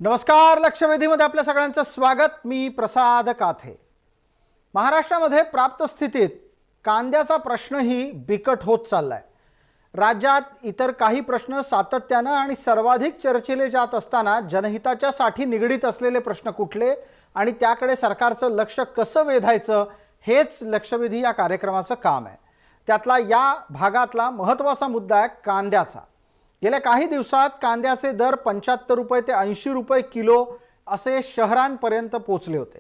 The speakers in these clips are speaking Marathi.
नमस्कार. लक्षवेधीमध्ये आपल्या सगळ्यांचं स्वागत. मी प्रसाद काथे. महाराष्ट्रामध्ये प्राप्त स्थितीत कांद्याचा प्रश्नही बिकट होत चाललाय. राज्यात इतर काही प्रश्न सातत्यानं आणि सर्वाधिक चर्चेले जात असताना जनहिताच्या साठी निगडीत असलेले प्रश्न कुठले आणि त्याकडे सरकारचं लक्ष कसं वेधायचं हेच लक्षवेधी या कार्यक्रमाचं काम आहे. त्यातला या भागातला महत्त्वाचा मुद्दा आहे कांद्याचा. गेल्या काही दिवसात कांद्याचे दर 75 रुपये ते 80 रुपये किलो असे शहरांपर्यंत पोहोचले होते.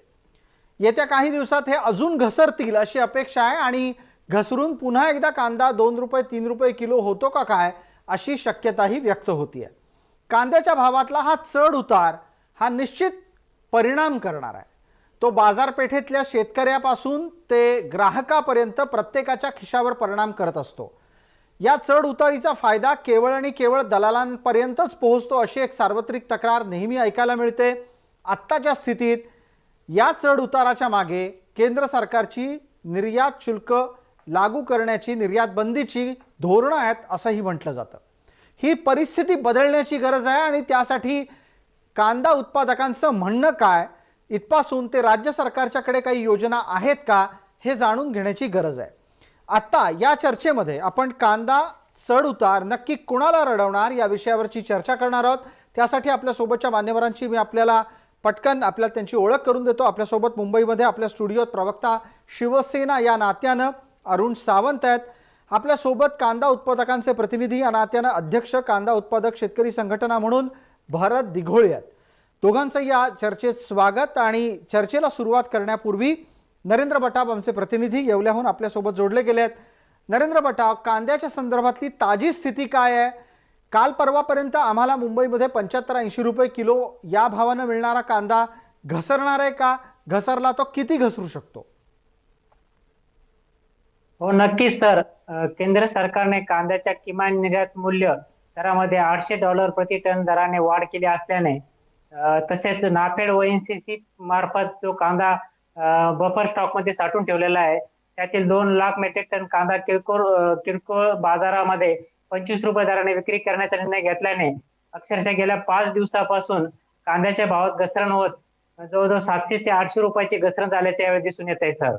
येत्या काही दिवसात हे अजून घसरतील अशी अपेक्षा आहे आणि घसरून पुन्हा एकदा कांदा 2 रुपये 3 रुपये किलो होतो का काय अशी शक्यताही व्यक्त होती आहे. कांद्याच्या भावातला हा चढ उतार हा निश्चित परिणाम करणार आहे. तो बाजारपेठेतल्या शेतकऱ्यापासून ते ग्राहकापर्यंत प्रत्येकाच्या खिशावर परिणाम करत असतो. या चढ उतारीचा फायदा केवळ आणि केवळ दलालांपर्यंतच पोहोचतो अशी एक सार्वत्रिक तक्रार नेहमी ऐकायला मिळते. आत्ताच्या स्थितीत या चढ उताराच्या मागे केंद्र सरकारची निर्यात शुल्क लागू करण्याची, निर्यात बंदीची धोरणं आहेत असंही म्हटलं जातं. ही परिस्थिती बदलण्याची गरज आहे आणि त्यासाठी कांदा उत्पादकांचं म्हणणं काय इथपासून ते राज्य सरकारच्याकडे काही योजना आहेत का हे जाणून घेण्याची गरज आहे. आता या चर्चेमध्ये आपण कांदा चढ उतार नक्की कुणाला रडवणार या विषयावरची चर्चा करणार आहोत. त्यासाठी आपल्या सोबतच्या मान्यवरांची मी आपल्याला पटकन त्यांची ओळख करून देतो. आपल्यासोबत मुंबईमध्ये आपल्या स्टुडिओत प्रवक्ता शिवसेना या नात्यानं अरुण सावंत आहेत. आपल्यासोबत कांदा उत्पादकांचे प्रतिनिधी या नात्यानं अध्यक्ष कांदा उत्पादक शेतकरी संघटना म्हणून भरत दिघोळे आहेत. दोघांचं या चर्चेत स्वागत. आणि चर्चेला सुरुवात करण्यापूर्वी नरेंद्र बटाव आमचे प्रतिनिधी येवल्याहून आपल्यासोबत जोडले गेले आहेत. नरेंद्र बटाव, कांद्याच्या संदर्भातली ताजी स्थिती काय आहे? काल परवापर्यंत आम्हाला मुंबईमध्ये 75-80 रुपये किलो या भावानं मिळणारा कांदा घसरणार आहे का? घसरला तो किती घसरू शकतो? हो, नक्कीच सर. केंद्र सरकारने कांद्याच्या किमान निर्यात मूल्य दरामध्ये $800 प्रति टन दराने वाढ केली असल्याने तसेच नाफेड व NCC मार्फत जो कांदा बफर स्टॉक मध्ये साठवून ठेवलेला आहे त्यातील 2 लाख मेट्रिक टन कांदा किरकोळ बाजारामध्ये 25 रुपये दराने विक्री करण्याचा निर्णय घेतल्याने अक्षरशः गेल्या 5 दिवसापासून कांद्याच्या भावात घसरण होत जवळजवळ 700 ते 800 रुपयाची घसरण झाल्याचे यावेळी दिसून येत आहे सर.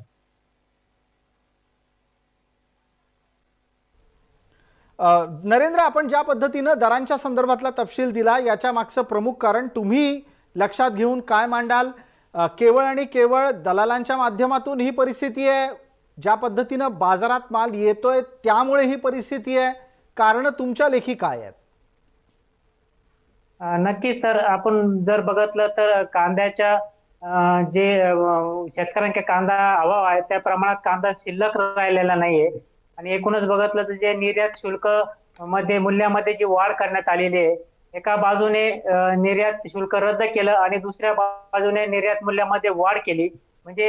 नरेंद्र, आपण ज्या पद्धतीनं दरांच्या संदर्भातला तपशील दिला याच्या मागचं प्रमुख कारण तुम्ही लक्षात घेऊन काय मांडाल? केवळ आणि केवळ दलालांच्या माध्यमातून ही परिस्थिती आहे? ज्या पद्धतीनं बाजारात माल येतोय त्यामुळे ही परिस्थिती आहे? कारण तुमच्या लेखी काय आहेत? नक्की सर, आपण जर बघितलं तर कांद्याच्या जे शेतकऱ्यांच्या कांदा अभाव आहे त्या प्रमाणात कांदा शिल्लक राहिलेला नाहीये. आणि एकूणच बघितलं तर जे निर्यात शुल्क मध्ये मूल्यामध्ये जी वाढ करण्यात आलेली आहे, एका बाजूने निर्यात शुल्क रद्द केलं आणि दुसऱ्या बाजूने निर्यात मूल्यामध्ये वाढ केली. म्हणजे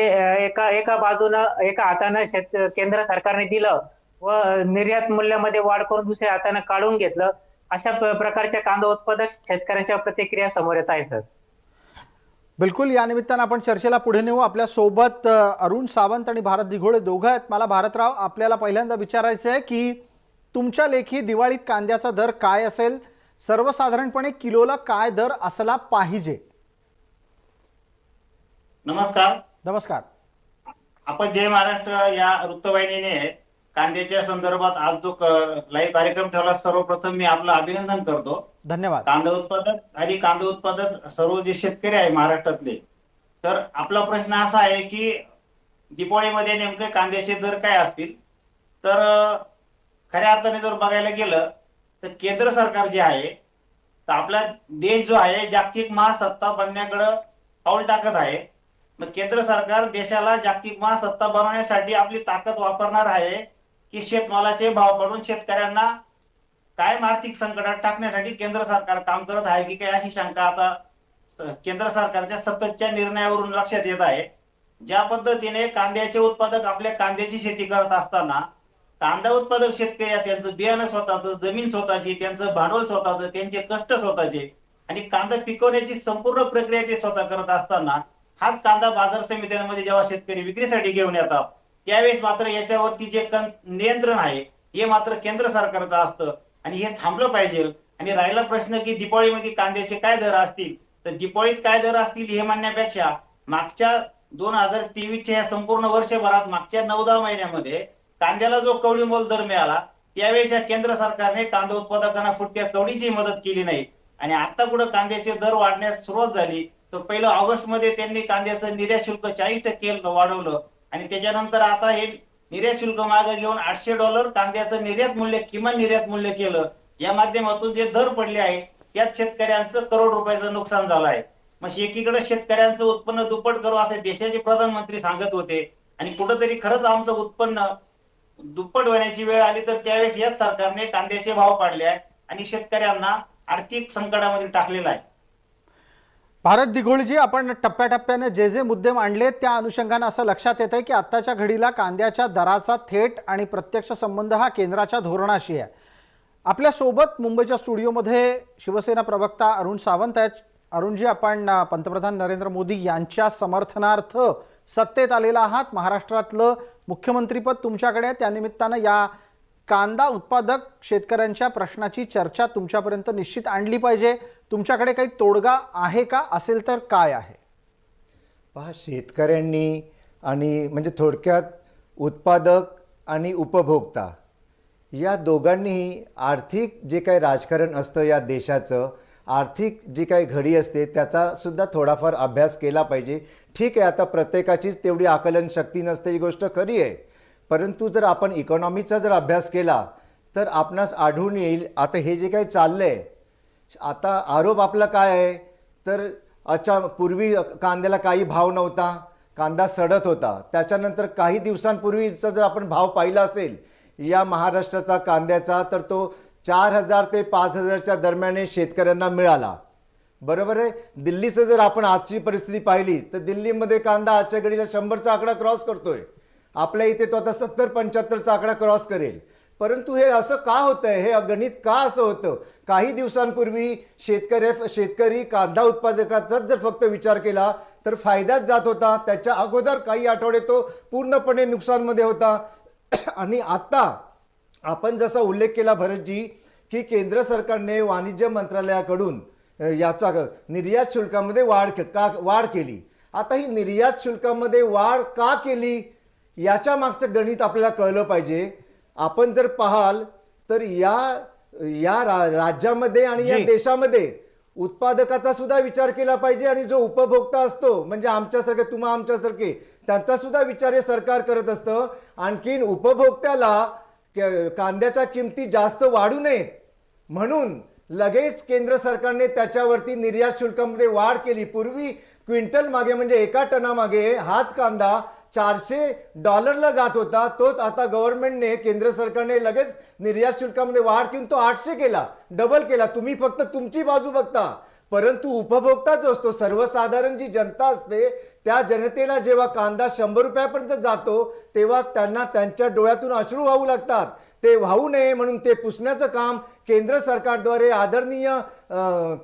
एका बाजूनं एका हातानं केंद्र सरकारने दिलं व निर्यात मूल्यामध्ये वाढ करून दुसऱ्या हातानं काढून घेतलं. अशा प्रकारच्या कांदा उत्पादक शेतकऱ्यांच्या प्रतिक्रिया समोर येत आहे सर. बिलकुल. या निमित्तानं आपण चर्चेला पुढे नेऊ. आपल्या सोबत अरुण सावंत आणि भारत दिघोळे दोघं आहेत. मला भारतराव, आपल्याला पहिल्यांदा विचारायचं आहे की तुमच्या लेखी दिवाळीत कांद्याचा दर काय असेल? सर्वसाधारणपणे किलोला काय दर असला पाहिजे? नमस्कार. नमस्कार. आपण जय महाराष्ट्र या वृत्तवाहिनीने कांद्याच्या संदर्भात आज जो लाईव्ह कार्यक्रम ठेवला, सर्वप्रथम मी आपलं अभिनंदन करतो. धन्यवाद. कांदा उत्पादक आणि कांदा उत्पादक सर्व जे शेतकरी आहे महाराष्ट्रातले, तर आपला प्रश्न असा आहे की दिवाळीमध्ये नेमके कांद्याचे दर काय असतील? तर खऱ्या अर्थाने जर बघायला गेलं तर केंद्र सरकार जे आहे, तर आपला देश जो आहे जागतिक महासत्ता बनण्याकडे पाऊल टाकत आहे. मग केंद्र सरकार देशाला जागतिक महासत्ता बनवण्यासाठी आपली ताकद वापरणार आहे की शेतमालाचे भाव पडून शेतकऱ्यांना कायम आर्थिक संकटात टाकण्यासाठी केंद्र सरकार काम करत आहे की काय, अशी शंका आता केंद्र सरकारच्या सततच्या निर्णयावरून लक्षात येत आहे. ज्या पद्धतीने कांद्याचे उत्पादक आपल्या कांद्याची शेती करत असताना कांदा उत्पादक शेतकरी त्यांचं बियाणं स्वतःचं, जमीन स्वतःची, त्यांचं भांडवल स्वतःचं, त्यांचे कष्ट स्वतःचे आणि कांदा पिकवण्याची संपूर्ण प्रक्रिया ते स्वतः करत असताना हाच कांदा बाजार समित्यांमध्ये जेव्हा शेतकरी विक्रीसाठी घेऊन येतात त्यावेळेस मात्र याच्यावरती जे नियंत्रण आहे हे मात्र केंद्र सरकारचं असतं आणि हे थांबलं पाहिजे. आणि राहिला प्रश्न की दिवाळीमध्ये कांद्याचे काय दर असतील, तर दिपाळीत काय दर असतील हे म्हणण्यापेक्षा मागच्या 2023च्या या संपूर्ण वर्षभरात मागच्या 9-10 महिन्यामध्ये कांद्याला जो कवडी मोल दर मिळाला त्यावेळेस या केंद्र सरकारने कांदा उत्पादकांना फुटक्या कवडीची मदत केली नाही. आणि आता कुठं कांद्याचे दर वाढण्यास सुरुवात झाली तर पहिलं ऑगस्ट मध्ये त्यांनी कांद्याचं निर्यात शुल्क 40% वाढवलं आणि त्याच्यानंतर आता हे निर्यात शुल्क मागे घेऊन $800 कांद्याचं निर्यात मूल्य किमान निर्यात मूल्य केलं. या माध्यमातून जे दर पडले आहे त्यात शेतकऱ्यांचं करोड रुपयाचं नुकसान झालं आहे. मग एकीकडे शेतकऱ्यांचं उत्पन्न दुप्पट करू असे देशाचे प्रधानमंत्री सांगत होते आणि कुठंतरी खरंच आमचं उत्पन्न दुप्पट होण्याची वेळ आली तर त्यावेळेस याच सरकारने कांद्याचे भाव पाडले आहे आणि शेतकऱ्यांना आर्थिक संकटामध्ये टाकलेला आहे. भारत दिघोळीजी, आपण टप्प्याटप्प्याने जे जे मुद्दे मांडले त्या अनुषंगाने असं लक्षात येत आहे की आत्ताच्या घडीला कांद्याच्या दराचा थेट आणि प्रत्यक्ष संबंध हा केंद्राच्या धोरणाशी आहे. आपल्यासोबत मुंबईच्या स्टुडिओमध्ये शिवसेना प्रवक्ता अरुण सावंत आहेत. अरुणजी, आपण पंतप्रधान नरेंद्र मोदी यांच्या समर्थनार्थ सत्तेत आलेला आहात. महाराष्ट्रातलं मुख्यमंत्रीपद तुमच्याकडे आहे. त्यानिमित्तानं या कांदा उत्पादक शेतकऱ्यांच्या प्रश्नाची चर्चा तुमच्यापर्यंत निश्चित आणली पाहिजे. तुमच्याकडे काही तोडगा आहे का? असेल तर काय आहे? पहा, शेतकऱ्यांनी आणि म्हणजे थोडक्यात उत्पादक आणि उपभोक्ता या दोघांनीही आर्थिक जे काही राजकारण असतं या देशाचं, आर्थिक जी काही घडी असते त्याचा सुद्धा थोडाफार अभ्यास केला पाहिजे. ठीक आहे, आता प्रत्येकाचीच तेवढी आकलन शक्ती नसते, ही गोष्ट खरी आहे. परंतु जर आपण इकॉनॉमीचा जर अभ्यास केला तर आपणास आढळून येईल आता हे जे काही चाललं आहे, आता आरोप आपला काय आहे तर पूर्वी कांद्याला काही भाव नव्हता, कांदा सडत होता. त्याच्यानंतर काही दिवसांपूर्वीचा जर आपण भाव पाहिला असेल या महाराष्ट्राचा कांद्याचा तर तो 4,000 ते 5,000च्या दरम्यान शेतकऱ्यांना मिळाला. बरोबर आहे. दिल्लीचं जर आपण आजची परिस्थिती पाहिली तर दिल्लीमध्ये कांदा आजच्या घडीला 100चा आकडा क्रॉस करतोय. आपल्या इथे तो आता 70-75चा आकडा क्रॉस करेल. परंतु हे असं का होतंय, हे गणित का असं होतं? काही दिवसांपूर्वी शेतकरी कांदा उत्पादकाचाच जर फक्त विचार केला तर फायद्यात जात होता. त्याच्या अगोदर काही आठवडे तो पूर्णपणे नुकसानमध्ये होता. आणि आता आपण जसा उल्लेख केला भरतजी की केंद्र सरकारने वाणिज्य मंत्रालयाकडून याचा निर्यात शुल्कामध्ये वाढ केली. आता ही निर्यात शुल्कामध्ये वाढ का केली याच्या मागचं गणित आपल्याला कळलं पाहिजे. आपण जर पाहाल तर या राज्यामध्ये आणि या देशामध्ये उत्पादकाचा सुद्धा विचार केला पाहिजे आणि जो उपभोक्ता असतो म्हणजे आमच्यासारखे आमच्यासारखे त्यांचा सुद्धा विचार हे सरकार करत असतं. आणखीन उपभोक्त्याला कांद्याच्या किमती जास्त वाढू नयेत म्हणून लगेच केंद्र सरकारने त्याच्यावरती निर्यात शुल्कामध्ये वाढ केली. पूर्वी क्विंटल मागे म्हणजे एका टनामागे हाच कांदा $400 जात होता. तोच आता गव्हर्नमेंटने केंद्र सरकारने लगेच निर्यात शुल्कामध्ये वाढ करून तो 800 केला, डबल केला. तुम्ही फक्त तुमची बाजू बघता, परंतु उपभोक्ता जो असतो, सर्वसाधारण जी जनता असते त्या जनतेला जेव्हा कांदा 100 रुपयापर्यंत जातो तेव्हा त्यांना त्यांच्या डोळ्यातून अश्रू वाहू लागतात. ते वाहू नये म्हणून ते पुसण्याचं काम केंद्र सरकारद्वारे आदरणीय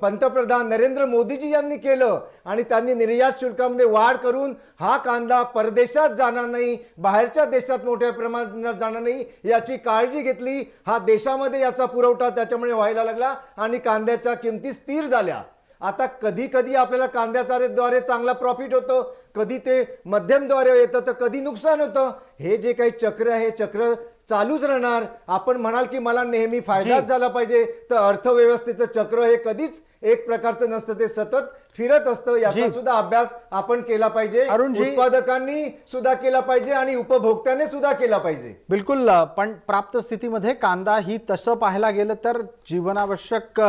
पंतप्रधान नरेंद्र मोदीजी यांनी केलं आणि त्यांनी निर्यात शुल्कामध्ये वाढ करून हा कांदा परदेशात जाणार नाही, बाहेरच्या देशात मोठ्या प्रमाणात जाणार नाही याची काळजी घेतली. हा देशामध्ये याचा पुरवठा त्याच्यामुळे व्हायला लागला आणि कांद्याच्या किमती स्थिर झाल्या. आता कधी कधी आपल्याला कांद्याद्वारे चांगला प्रॉफिट होतं, कधी ते मध्यमद्वारे येतं तर कधी नुकसान होतं. हे जे काही चक्र आहे चक्र चालूच राहणार. आपण म्हणाल की मला नेहमी फायदाच झाला पाहिजे तर अर्थव्यवस्थेचं चक्र हे कधीच एक प्रकारचं नसतं, ते सतत फिरत असतं. याचा सुद्धा अभ्यास आपण केला पाहिजे, उत्पादकांनी सुद्धा केला पाहिजे आणि उपभोक्त्याने सुद्धा केला पाहिजे. बिलकुल. पण प्राप्त स्थितीमध्ये कांदा ही तसं पाहायला गेलं तर जीवनावश्यक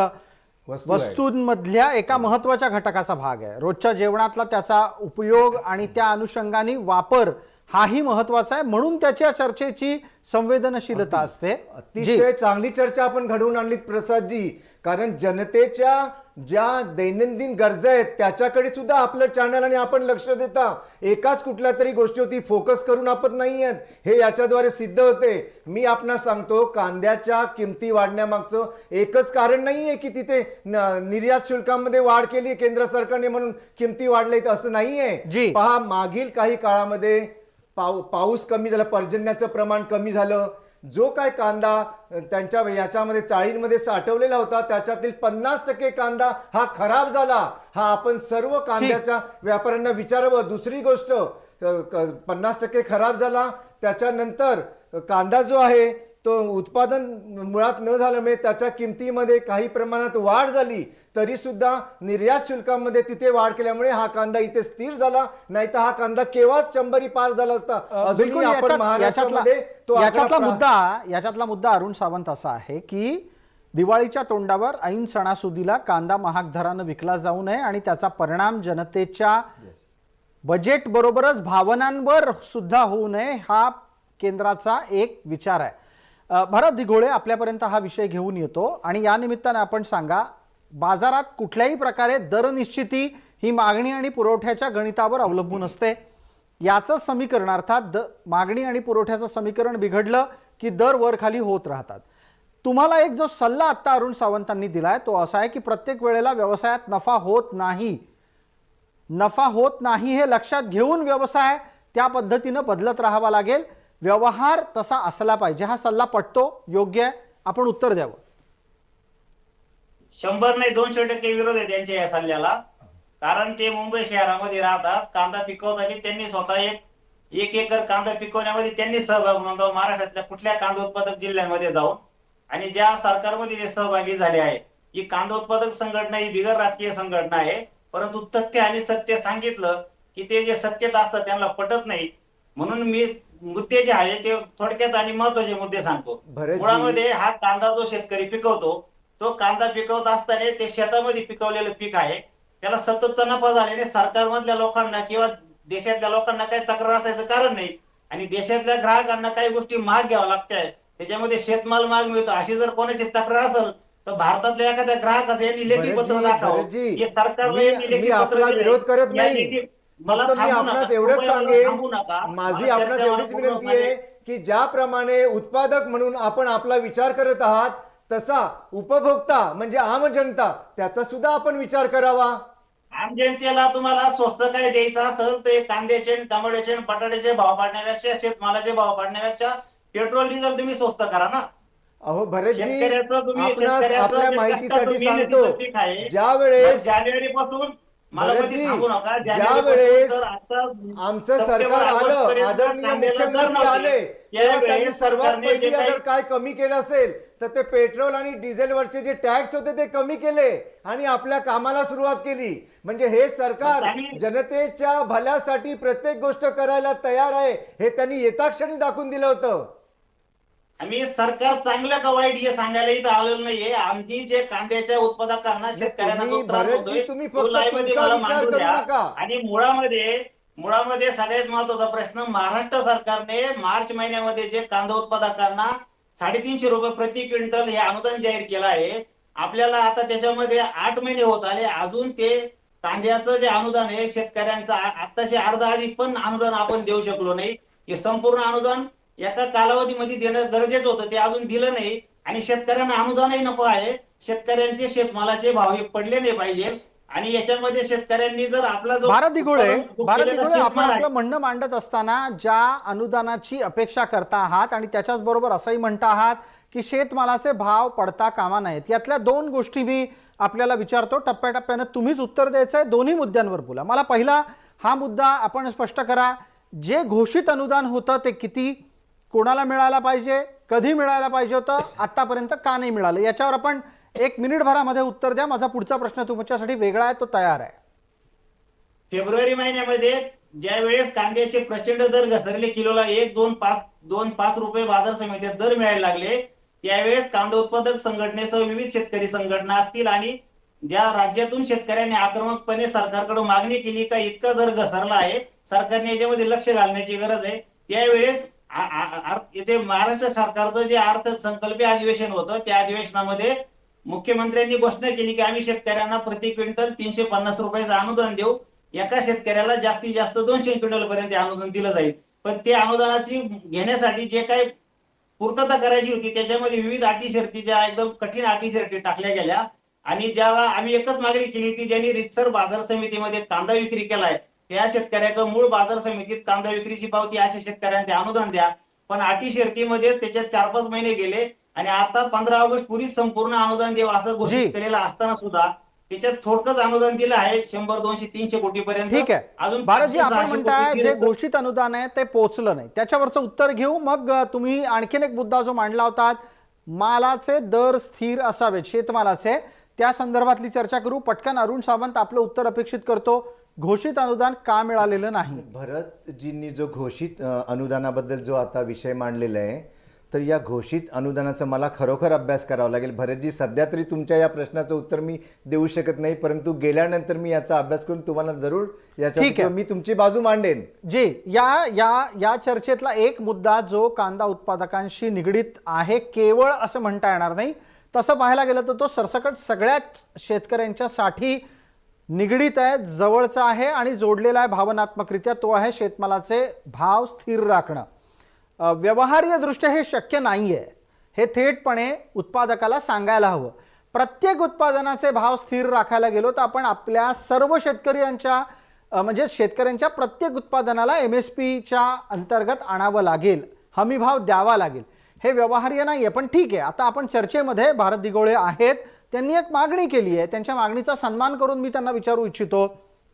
वस्तूंमधल्या एका महत्वाच्या घटकाचा भाग आहे. रोजच्या जेवणातला त्याचा उपयोग आणि त्या अनुषंगाने वापर हाही महत्वाचा आहे. म्हणून त्याच्या चर्चेची संवेदनशीलता असते. अतिशय चांगली चर्चा आपण घडवून आणलीत प्रसादजी. कारण जनतेच्या ज्या दैनंदिन गरजा आहेत त्याच्याकडे सुद्धा आपलं चॅनल आणि आपण लक्ष देता. एकाच कुठल्या तरी गोष्टीवरती फोकस करून आपण नाही आहेत हे याच्याद्वारे सिद्ध होते. मी आपणास सांगतो, कांद्याच्या किमती वाढण्यामागचं एकच कारण नाहीये की तिथे निर्यात शुल्कामध्ये वाढ केली केंद्र सरकारने म्हणून किमती वाढले, असं नाहीये. पहा, मागील काही काळामध्ये पाऊस कमी झाला, पर्जन्याचं प्रमाण कमी झालं, जो काय कांदा त्यांच्या याच्यामध्ये चाळींमध्ये साठवलेला होता त्याच्यातील 50% कांदा हा खराब झाला. हा आपण सर्व कांद्याच्या व्यापाऱ्यांना विचारावं. दुसरी गोष्ट 50% खराब झाला. त्याच्यानंतर कांदा जो आहे तो उत्पादन मुळात न झाल्यामुळे त्याच्या किमतीमध्ये काही प्रमाणात वाढ झाली, तरी सुद्धा निर्यात शुल्कामध्ये तिथे वाढ केल्यामुळे हा कांदा इथे स्थिर झाला. नाही तर हा कांदा केव्हाच 100 पार झाला असता. अजूनही बिलकुल आपण महाराष्ट्रामध्ये तो याच्यातला मुद्दा अरुण सावंत असा आहे की दिवाळीच्या तोंडावर ऐन सणासुदीला कांदा महाग दरानं विकला जाऊ नये आणि त्याचा परिणाम जनतेच्या बजेट बरोबरच भावनांवर सुद्धा होऊ नये, हा केंद्राचा एक विचार आहे. भरत दिघोळे आपल्यापर्यंत हा विषय घेऊन येतो आणि या निमित्ताने आपण सांगा, बाजारात कुठल्याही प्रकारे दर निश्चिती ही मागणी आणि पुरवठ्याच्या गणितावर अवलंबून असते. याचं समीकरण अर्थात मागणी आणि पुरवठ्याचं समीकरण बिघडलं की दर वर खाली होत राहतात. तुम्हाला एक जो सल्ला आत्ता अरुण सावंतांनी दिलाय तो असा आहे की प्रत्येक वेळेला व्यवसायात नफा होत नाही हे लक्षात घेऊन व्यवसाय त्या पद्धतीनं बदलत राहावा लागेल. व्यवहार तसा असला पाहिजे. हा सल्ला पटतो, योग्य आहे, आपण उत्तर द्यावं. 100 नाही 200% विरोध आहे त्यांच्या या सल्ल्याला. कारण ते मुंबई शहरामध्ये राहतात, कांदा पिकवताना त्यांनी स्वतः एक एकर कांदा पिकवण्यामध्ये त्यांनी सहभाग नोंदवा महाराष्ट्रातल्या कुठल्या कांदा उत्पादक जिल्ह्यांमध्ये जाऊन. आणि ज्या सरकारमध्ये ते सहभागी झाले आहे, ही कांदा उत्पादक संघटना ही बिगर राजकीय संघटना आहे. परंतु तथ्य आणि सत्य सांगितलं की ते जे सत्यता असतं त्यांना पटत नाही. म्हणून मी मुद्दे जे आहे ते थोडक्यात आणि महत्वाचे मुद्दे सांगतो. मुळामध्ये हा कांदा जो शेतकरी पिकवतो, तो कांदा पिकवत असताना ते शेतामध्ये पिकवलेलं पीक आहे, त्याला सततचा नफा झाल्याने सरकारमधल्या लोकांना किंवा देशातल्या लोकांना काही तक्रार असायचं कारण नाही. आणि देशातल्या ग्राहकांना काही गोष्टी महाग घ्याव्या लागतात, त्याच्यामध्ये शेतमाल महाग मिळतो. अशी जर कोणाची तक्रार असेल तर भारतातल्या एखाद्या ग्राहकाचं यांनी लेखी पत्र दाखवावं की मी आपला विरोध करत नाही. फक्त मी आपणास एवढंच सांगेन, माझी आपणास एवढीच विनंती आहे की ज्याप्रमाणे उत्पादक म्हणून आपण आपला विचार करत आहात, तसा उपभोक्ता म्हणजे आम जनता त्याचा सुद्धा आपण विचार करावा. आम जनतेला तुम्हाला स्वस्त काय द्यायचं असेल ते कांद्याचे, टमाट्याचे, बटाट्याचे भाव पाडण्यापेक्षा, शेतमालाचे भाव पाडण्यापेक्षा पेट्रोल डिझेल तुम्ही स्वस्त करा ना. अहो भरतजी, आपणास आपल्या माहितीसाठी सांगतो, ज्यावेळेस ज्यावेळेस आमचं सरकार आलं, आदरणीय मुख्यमंत्री आले, तेव्हा त्यांनी सर्वात पहिली अगर काय कमी केलं असेल तर ते पेट्रोल आणि डिझेलवरचे जे टॅक्स होते ते कमी केले आणि आपल्या कामाला सुरुवात केली. म्हणजे हे सरकार जनतेच्या भल्यासाठी प्रत्येक गोष्ट करायला तयार आहे, हे त्यांनी येताक्षणी दाखवून दिलं होतं. आम्ही सरकार चांगलं का वाईट हे सांगायला इथं आलेलं नाहीये. आमची जे कांद्याच्या उत्पादकांना, शेतकऱ्यांना जो त्रास होतोय तुम्ही तो फक्त live मध्ये तुमचा मला विचार मांडू करू द्या. नका. आणि मुळामध्ये सगळ्यात महत्वाचा प्रश्न, महाराष्ट्र सरकारने मार्च महिन्यामध्ये जे कांदा उत्पादकांना 350 रुपये प्रति क्विंटल हे अनुदान जाहीर केलं आहे. आपल्याला आता त्याच्यामध्ये 8 महिने होत आले, अजून ते कांद्याचं जे अनुदान आहे शेतकऱ्यांचं आताशे अर्धा अधिक पण अनुदान आपण देऊ शकलो नाही. हे संपूर्ण अनुदान एका कालावधीमध्ये देणं गरजेचं होतं, ते अजून दिलं नाही. आणि शेतकऱ्यांना अनुदानही नको आहे. शेतकऱ्यांचे शेतमालाचे भाव हे पडले नाही पाहिजे. आणि याच्यामध्ये शेतकऱ्यांनी जर आपला जो भारत दिघोळे आपण आपलं म्हणणं मांडत असताना ज्या अनुदानाची अपेक्षा करता आहात आणि त्याच्याच बरोबर असंही म्हणता आहात की शेतमालाचे भाव पडता कामा नयेत, यातल्या 2 गोष्टी मी आपल्याला विचारतो, टप्प्याटप्प्यानं तुम्हीच उत्तर द्यायचं आहे. दोन्ही मुद्द्यांवर बोला. मला पहिला हा मुद्दा आपण स्पष्ट करा, जे घोषित अनुदान होतं ते किती, कोणाला मिळायला पाहिजे, कधी मिळायला पाहिजे होतं, आतापर्यंत का नाही मिळालं, याच्यावर आपण 1 मिनिटभरामध्ये उत्तर द्या. माझा पुढचा प्रश्न तुमच्यासाठी वेगळा आहे, तो तयार आहे. फेब्रुवारी महिन्यामध्ये ज्या वेळेस कांद्याचे प्रचंड दर घसरले, किलोला 1-2-5 रुपये बाजार समितीत दर मिळायला लागले, त्यावेळेस कांदा उत्पादक संघटनेसह विविध शेतकरी संघटना असतील आणि ज्या राज्यातून शेतकऱ्यांनी आक्रमकपणे सरकारकडे मागणी केली का इतका दर घसरला आहे, सरकारने याच्यामध्ये लक्ष घालण्याची गरज आहे. त्यावेळेस इथे महाराष्ट्र सरकारचं जे अर्थसंकल्पीय अधिवेशन होतं, त्या अधिवेशनामध्ये मुख्यमंत्र्यांनी घोषणा केली की आम्ही शेतकऱ्यांना प्रति क्विंटल 350 रुपयाचं अनुदान देऊ. एका शेतकऱ्याला जास्तीत जास्त 200 क्विंटल पर्यंत अनुदान दिलं जाईल. पण ते अनुदानाची घेण्यासाठी जे काही पूर्तता करायची होती त्याच्यामध्ये विविध अटी शर्ती, ज्या एकदम कठीण अटी शर्ती टाकल्या गेल्या. आणि ज्याला आम्ही एकच मागणी केली होती, ज्यांनी रितसर बाजार समितीमध्ये कांदा विक्री केलाय त्या शेतकऱ्याकडे मूळ बाजार समितीत कांदा विक्रीची पावती, अशा शेतकऱ्यांना ते अनुदान द्या. पण अटी शर्तीमध्ये त्याच्यात 4-5 महिने गेले आणि आता 15 ऑगस्ट पूर्वी संपूर्ण अनुदान देऊ असं जी. घोषित केलेलं असताना सुद्धा त्याच्यात थोडकंच अनुदान दिलं आहे 100, 200, 300 कोटी पर्यंत. ठीक आहे अजून भारतजी, 500, आपण 600 म्हणताय कोटी जे गेलं तर- घोषित अनुदान आहे ते पोहोचलं नाही, त्याच्यावरचं उत्तर घेऊ. मग तुम्ही आणखीन एक मुद्दा जो मांडला होता, मालाचे दर स्थिर असावेत, शेतमालाचे, त्या संदर्भातली चर्चा करू. पटकन अरुण सावंत आपलं उत्तर अपेक्षित करतो. घोषित अनुदान का मिळालेलं नाही? भरतजींनी जो घोषित अनुदानाबद्दल जो आता विषय मांडलेला आहे, तर या घोषित अनुदानाचा मला खरोखर अभ्यास करावा लागेल. भरतजी, सध्या तरी तुमच्या या प्रश्नाचं उत्तर मी देऊ शकत नाही, परंतु गेल्यानंतर मी याचा अभ्यास करून तुम्हाला जरूर ठीक याच्या आहे. मी तुमची बाजू मांडेन. जी, या चर्चेतला एक मुद्दा जो कांदा उत्पादकांशी निगडीत आहे, केवळ असं म्हणता येणार नाही, तसं पाहायला गेलं तर तो सरसकट सगळ्याच शेतकऱ्यांच्यासाठी निगडीत आहे, जवळचा आहे आणि जोडलेला आहे भावनात्मकरित्या. तो आहे शेतमालाचे भाव स्थिर राखणं. व्यवहार्य दृष्ट्या हे शक्य नाहीये, हे थेटपणे उत्पादकाला सांगायला हवं. प्रत्येक उत्पादनाचे भाव स्थिर राखायला गेलो तर आपण आपल्या सर्व शेतकऱ्यांच्या म्हणजे शेतकऱ्यांच्या प्रत्येक उत्पादनाला MSPच्या अंतर्गत आणावं लागेल, हमी भाव द्यावा लागेल. हे व्यवहार्य नाहीये. पण ठीक आहे, आता आपण चर्चेमध्ये भारत दिघोळे आहेत, त्यांनी एक मागणी केली आहे, त्यांच्या मागणीचा सन्मान करून मी त्यांना विचारू इच्छितो.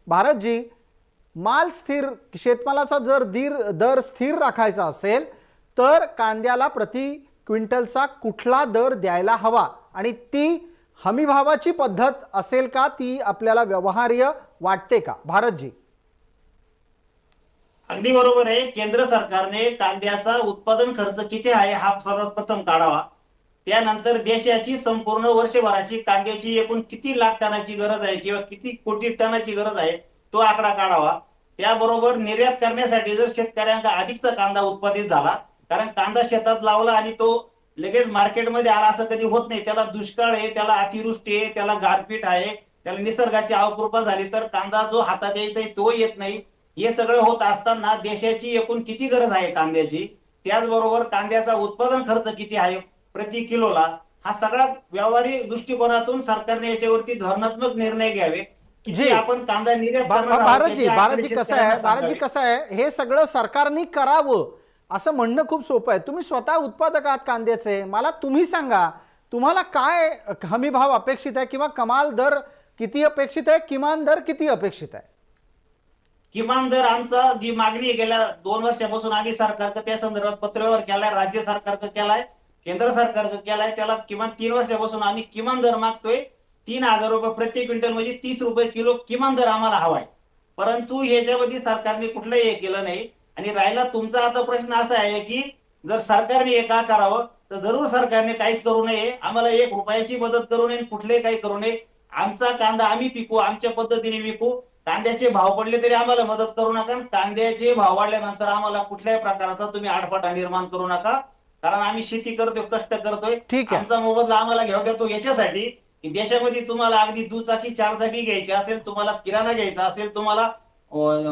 भारतजी, माल स्थिर, शेतमालाचा जर दर स्थिर राखायचा असेल तर कांद्याला प्रति क्विंटलचा कुठला दर द्यायला हवा आणि ती हमीभावाची पद्धत असेल का, ती आपल्याला व्यवहार्य वाटते का? भारतजी. अगदी बरोबर आहे. केंद्र सरकारने कांद्याचा उत्पादन खर्च किती आहे हा सर्वात प्रथम काढावा. त्यानंतर देशाची संपूर्ण वर्षभराची कांद्याची एकूण किती लाख टनाची गरज आहे किंवा किती कोटी टनाची गरज आहे तो आकडा काढावा. त्याबरोबर निर्यात करण्यासाठी जर शेतकऱ्यांना अधिकचा कांदा उत्पादित झाला, कारण कांदा शेतात लावला आणि तो लगेच मार्केटमध्ये आला असं कधी होत नाही. त्याला दुष्काळ आहे, त्याला अतिवृष्टी आहे, त्याला गारपीट आहे, त्याला निसर्गाची अवकृपा झाली तर कांदा जो हातात यायचा आहे तो येत नाही. हे सगळं होत असताना देशाची एकूण किती गरज आहे कांद्याची, त्याचबरोबर कांद्याचा उत्पादन खर्च किती आहे प्रति किलोला, हा सगळा व्यावहारिक दृष्टिकोनातून सरकारने याच्यावरती धोरणात्मक निर्णय घ्यावे. जी. आपण कांदा निर्यात करणार आहोत, भारतजी त्याची आकडे कसं आहे, शेतकऱ्यांना भारतजी सांगावे. कसं आहे, हे सगळं सरकारने करावं असं म्हणणं खूप सोपं आहे. तुम्ही स्वतः उत्पादक आहात कांद्याचे, मला तुम्ही सांगा तुम्हाला काय हमी भाव अपेक्षित आहे किंवा कमाल दर किती अपेक्षित आहे, किमान दर किती अपेक्षित आहे? किमान दर आमचा जी मागणी आहे गेल्या 2 वर्षापासून आम्ही सरकारकडे त्या संदर्भात पत्रव्यवहार केलाय, राज्य सरकारकडे केलाय, केंद्र सरकारकडे केलाय. त्याला किमान 3 वर्षापासून आम्ही किमान दर मागतोय. 3,000 रुपये प्रति क्विंटल म्हणजे 30 रुपये किलो किमान दर आम्हाला हवाय. परंतु ह्याच्यामध्ये सरकारने कुठलंही हे केलं नाही. आणि राहिला तुमचा आता प्रश्न असा आहे की जर सरकारने हे का करावं, तर जरूर सरकारने काहीच करू नये, आम्हाला 1 रुपयाची मदत करू नये, कुठलेही काही करू नये. आमचा कांदा आम्ही पिकू, आमच्या पद्धतीने विकू. कांद्याचे भाव पडले तरी आम्हाला मदत करू नका. कांद्याचे भाव वाढल्यानंतर आम्हाला कुठल्याही प्रकारचा तुम्ही आडफाटा निर्माण करू नका, कारण आम्ही शेती करतोय, कष्ट करतोय. ठीक आहे. आमचा मोबदला आम्हाला घेऊ देतो याच्यासाठी की देशामध्ये तुम्हाला अगदी दुचाकी 4 चाकी घ्यायची असेल, तुम्हाला किराणा घ्यायचा असेल, तुम्हाला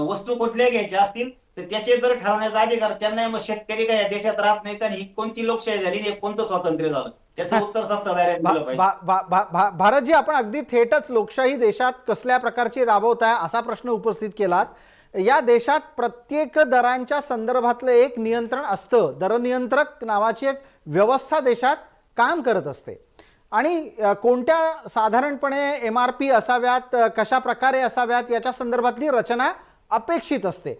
वस्तू कुठल्या घ्यायच्या असतील तर त्याचे दर ठरवण्याचा अधिकार त्यांना. मग शेतकरी काय या देशात राहत नाही का? ही कोणती लोकशाही झाली, हे कोणतं स्वातंत्र्य झालं? त्याचं उत्तर सत्ताधाऱ्यांनी दिलं पाहिजे. भारतजी, आपण अगदी थेटच लोकशाही देशात कसल्या प्रकारची राबवत आहे असा प्रश्न उपस्थित केलात. या देशात प्रत्येक दरांच्या संदर्भातलं एक नियंत्रण असतं, दरनियंत्रक नावाची एक व्यवस्था देशात काम करत असते आणि कोणत्या साधारणपणे MRP असाव्यात, कशा प्रकारे असाव्यात याच्या संदर्भातली रचना अपेक्षित असते.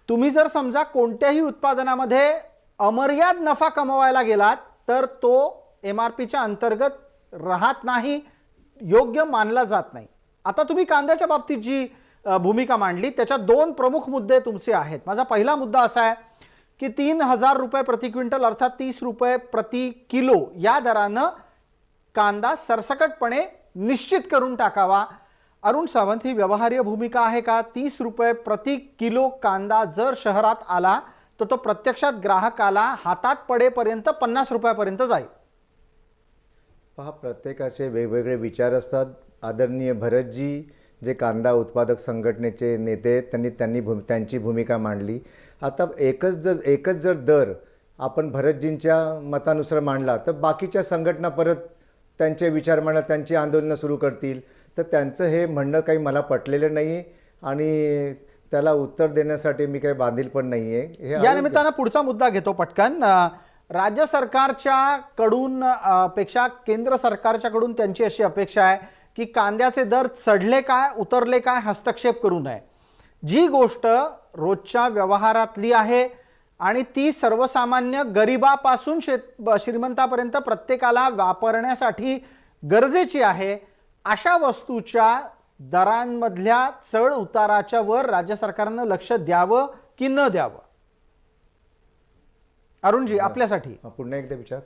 तुम्ही जर समजा कोणत्याही उत्पादनामध्ये अमर्याद नफा कमवायला गेलात तर तो MRPच्या अंतर्गत राहत नाही, योग्य मानला जात नाही. आता तुम्ही कांद्याच्या बाबतीत जी भूमिका मांडली त्याच्यात 2 प्रमुख मुद्दे तुमचे आहेत. माझा पहिला मुद्दा असा आहे की 3,000 रुपये प्रति क्विंटल अर्थात 30 रुपये प्रति किलो या दरानं कांदा सरसकटपणे निश्चित करून टाकावा. अरुण सावंत, ही व्यवहार्य भूमिका आहे का? 30 रुपये प्रति किलो कांदा जर शहरात आला तर तो प्रत्यक्षात ग्राहकाला हातात पडेपर्यंत 50 रुपयापर्यंत जाईल. पहा, प्रत्येकाचे वेगवेगळे विचार असतात. आदरणीय भरतजी जे कांदा उत्पादक संघटनेचे नेते आहेत, त्यांची भूमिका मांडली. आता एकच जर दर आपण भरतजींच्या मतानुसार मांडला तर बाकीच्या संघटना परत त्यांचे विचार मांडा, त्यांची आंदोलनं सुरू करतील. तर त्यांचं हे म्हणणं काही मला पटलेलं नाही आणि त्याला उत्तर देण्यासाठी मी काही बांधील पण नाही आहे. या निमित्तानं पुढचा मुद्दा घेतो पटकन. राज्य सरकारच्या कडून पेक्षा केंद्र सरकारच्या कडून त्यांची अशी अपेक्षा आहे की कांद्याचे दर चढले काय उतरले काय हस्तक्षेप करू नये. जी गोष्ट रोजच्या व्यवहारातली आहे आणि ती सर्वसामान्य गरिबापासून श्रीमंतापर्यंत प्रत्येकाला वापरण्यासाठी गरजेची आहे, अशा वस्तूच्या दरांमधल्या चढ उताराच्या वर राज्य सरकारनं लक्ष द्यावं की न द्यावं? अरुणजी, आपल्यासाठी पुन्हा एकदा विचार.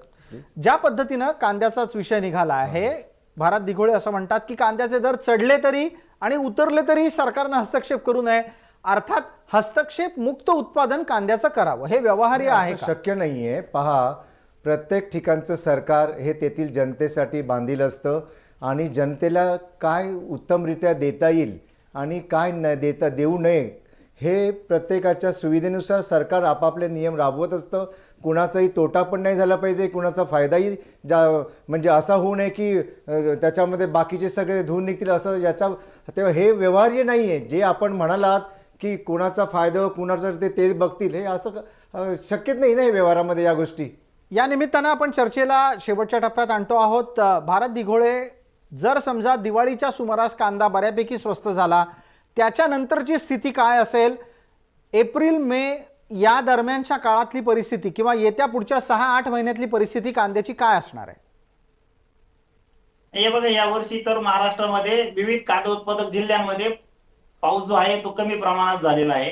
ज्या पद्धतीनं कांद्याचाच विषय निघाला आहे, भारत दिघोळे असं म्हणतात की कांद्याचे दर चढले तरी आणि उतरले तरी सरकारनं हस्तक्षेप करू नये, अर्थात हस्तक्षेप मुक्त उत्पादन कांद्याचं करावं. हे व्यवहार्य आहे का? शक्य नाहीये. पहा, प्रत्येक ठिकाणचं सरकार हे तेथील जनतेसाठी बांधील असतं आणि जनतेला काय उत्तमरित्या देता येईल आणि काय न देता देऊ नये हे प्रत्येकाच्या सुविधेनुसार सरकार आपापले नियम राबवत असतं. कुणाचाही तोटा पण नाही झाला पाहिजे, कुणाचा फायदाही म्हणजे असा होऊ नये की त्याच्यामध्ये बाकीचे सगळे धुवून निघतील असं. तेव्हा हे व्यवहार्य नाही आहे. जे आपण म्हणालात की कुणाचा फायदा कुणाचं ते बघतील, हे असं शक्यच नाही ना हे व्यवहारामध्ये या गोष्टी. या निमित्तानं आपण चर्चेला शेवटच्या टप्प्यात आणतो आहोत. भारत दिघोळे, जर समजा दिवाळीच्या सुमारास कांदा बऱ्यापैकी स्वस्त झाला, त्याच्यानंतरची स्थिती काय असेल? एप्रिल मे या दरम्यानच्या काळातली परिस्थिती किंवा येत्या पुढच्या 6-8 महिन्यातली परिस्थिती कांद्याची काय असणार आहे? हे बघा, यावर्षी तर महाराष्ट्रामध्ये विविध कांदा उत्पादक जिल्ह्यांमध्ये पाऊस जो आहे तो कमी प्रमाणात झालेला आहे.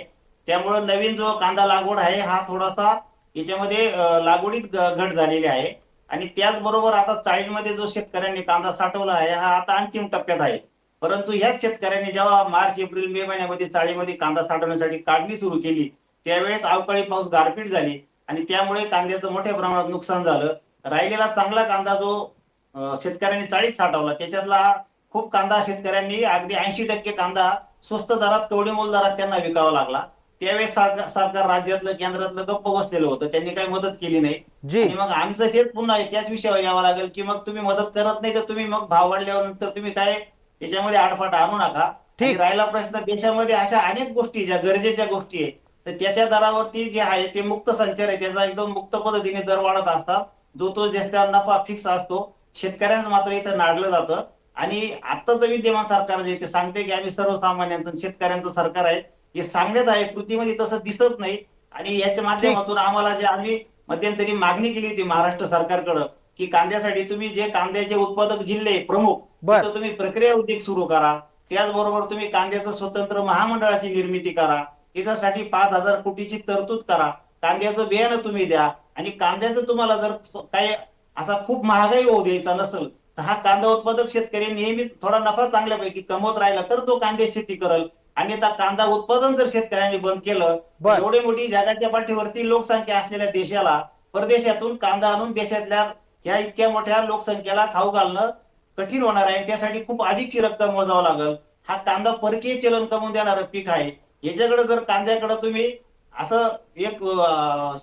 त्यामुळे नवीन जो कांदा लागवड आहे हा थोडासा याच्यामध्ये लागवडीत घट झालेली आहे. आणि त्याचबरोबर आता चाळीमध्ये जो शेतकऱ्यांनी कांदा साठवला आहे हा आता अंतिम टप्प्यात आहे. परंतु ह्याच शेतकऱ्यांनी जेव्हा मार्च एप्रिल मे महिन्यामध्ये चाळीमध्ये कांदा साठवण्यासाठी काढणी सुरू केली, त्यावेळेस अवकाळी पाऊस, गारपीट झाली आणि त्यामुळे कांद्याचं मोठ्या प्रमाणात नुकसान झालं. राहिलेला चांगला कांदा जो शेतकऱ्यांनी चाळीत साठवला त्याच्यातला खूप कांदा शेतकऱ्यांनी अगदी 80% कांदा स्वस्त दरात, कवडीमोल दरात त्यांना विकावा लागला. त्यावेळेस सरकार राज्यातलं केंद्रातलं गप्प बसलेलं होतं, त्यांनी काही मदत केली नाही. आणि मग आमचं हेच पुन्हा त्याच विषयावर यावं लागेल की मग तुम्ही मदत करत नाही तर तुम्ही मग भाव वाढल्यावर नंतर तुम्ही काय त्याच्यामध्ये आडफाट आणू नका. आणि राहिला प्रश्न, देशामध्ये अशा अनेक गोष्टी ज्या गरजेच्या गोष्टी आहेत तर त्याच्या दरावरती जे आहे ते मुक्त संचार आहे, त्याचा एकदम मुक्त पद्धतीने दर वाढत असतात. जो तो ज्याचा नफा फिक्स असतो, शेतकऱ्यांना मात्र इथं नाडलं जातं. आणि आत्ताचं विद्यमान सरकार जे ते सांगते की आम्ही सर्वसामान्यांचं शेतकऱ्यांचं सरकार आहे, हे सांगण्यात आहे, कृतीमध्ये तसं दिसत नाही. आणि याच्या माध्यमातून आम्हाला जे आम्ही मध्यंतरी मागणी केली होती महाराष्ट्र सरकारकडं की कांद्यासाठी तुम्ही जे कांद्याचे उत्पादक जिल्हे प्रमुख तिथं तुम्ही प्रक्रिया उद्योग सुरू करा, त्याचबरोबर तुम्ही कांद्याचं स्वतंत्र महामंडळाची निर्मिती करा, त्याच्यासाठी 5,000 कोटीची तरतूद करा, कांद्याचं बियाणं तुम्ही द्या. आणि कांद्याचं तुम्हाला जर काही असा खूप महागाई होऊ द्यायचा नसेल तर हा कांदा उत्पादक शेतकरी नेहमी थोडा नफा चांगल्यापैकी कमवत राहिला तर तो कांद्या शेती करल. अन्यथा कांदा उत्पादन जर शेतकऱ्यांनी बंद केलं, एवढी मोठी जगाच्या पाठीवरती लोकसंख्या असलेल्या देशाला परदेशातून कांदा आणून देशातल्या ह्या इतक्या मोठ्या लोकसंख्येला खाऊ घालणं कठीण होणार आहे. त्यासाठी खूप अधिकची रक्कम मोजावं लागेल. हा कांदा परकीय चलन कमवून देणारं पीक आहे. याच्याकडे जर कांद्याकडे तुम्ही असं एक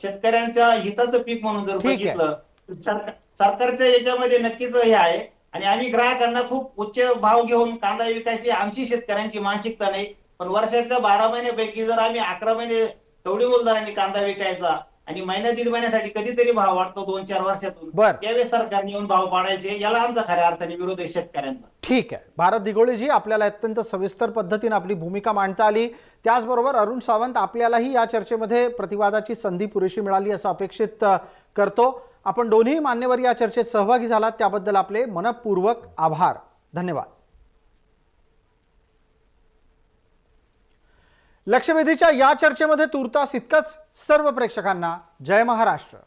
शेतकऱ्यांच्या हिताचं पीक म्हणून जर बघितलं, सरकारच्या याच्यामध्ये नक्कीच हे आहे. आणि आम्ही ग्राहकांना खूप उच्च भाव घेऊन कांदा विकायची आमची शेतकऱ्यांची मानसिकता नाही. पण वर्षातल्या 12 महिन्यापैकी जर आम्ही 11 महिने कवडीमोल दराने कांदा विकायचा आणि महिना दीड महिन्यासाठी कधीतरी भाव वाढतो 2-4 वर्षातून, त्यावेळेस सरकारने येऊन भाव पाडायचे, याला आमचा खऱ्या अर्थाने विरोध आहे शेतकऱ्यांचा. ठीक आहे, भारत दिघोळेजी, आपल्याला अत्यंत सविस्तर पद्धतीने आपली भूमिका मांडता आली. त्याचबरोबर अरुण सावंत, आपल्यालाही या चर्चेमध्ये प्रतिवादाची संधी पुरेशी मिळाली असं अपेक्षित करतो. आपण दोन्ही मान्यवर या चर्चेत सहभागी झालात त्याबद्दल आपले मनपूर्वक आभार. धन्यवाद. लक्षवेधीच्या या चर्चेमध्ये तूर्तास इतकंच. सर्व प्रेक्षकांना जय महाराष्ट्र.